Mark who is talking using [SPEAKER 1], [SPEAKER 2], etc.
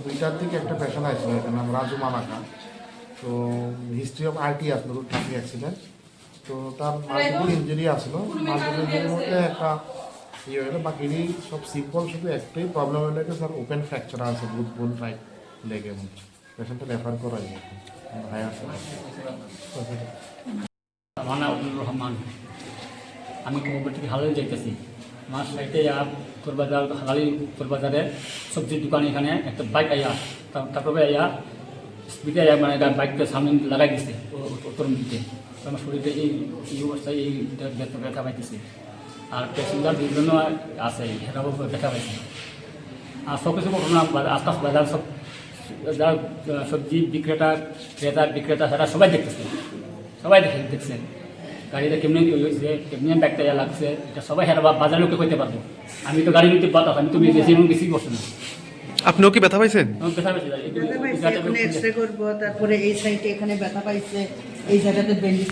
[SPEAKER 1] দুইটার দিকে একটা পেশেন্ট আসছিল, এটার নাম রাজু মালাকা। তো হিস্ট্রি অফ আরটি আসলো, ট্রাফিক অ্যাক্সিডেন্ট। তো তার মাল্টিপল ইঞ্জুরি আসলো, মাল্টিপল ইঞ্জুরির মধ্যে একটা ইয়ে হলো, বাকি সব সিম্পল, শুধু একটাই প্রবলেম হলো কি স্যার ওপেন ফ্র্যাকচার আছে বুথ বোন রাইট লেগে। পেশেন্টটা রেফার করা যায় হায়ার।
[SPEAKER 2] আমার নাম আব্দুর রহমান। আমি মোবাইল থেকে হালালি যাইতেছি। আমার সাইডে কোরবাজার হালালি কোরবাজারে সবজির দোকানে এখানে একটা বাইক আইয়া, তারপরে আইয়া স্পিডে আইয়া মানে বাইকটা সামনে লাগাই দিচ্ছে উত্তর দিতে। আমার শরীরে এই অবস্থায় এই ব্যথা পাইতেছে। আর প্যাসেঞ্জার বিভিন্ন আছে, সেটাও দেখা পাইছে। আর সব কিছু ঘটনা আশপাশ বাজার সব যারা সবজি বিক্রেতা ক্রেতা বিক্রেতা সেটা সবাই দেখতেছে, সবাই দেখছে গাড়িটা কেমনি হয়েছে, কেমনি ব্যাগটা লাগছে, এটা সবাই হেরা বাজার লোকে করতে পারবো। আমি তো গাড়ি নিতে পারতাম, আমি তো বেশি এবং বেশি বসে না।
[SPEAKER 3] আপনিও কি ব্যথা পাইছেন?
[SPEAKER 4] ব্যথা পাইছে, এক্সরে করবো, তারপরে এই সাইডে এখানে ব্যথা পাইছে, এই জায়গাতে ব্যান্ডেজ।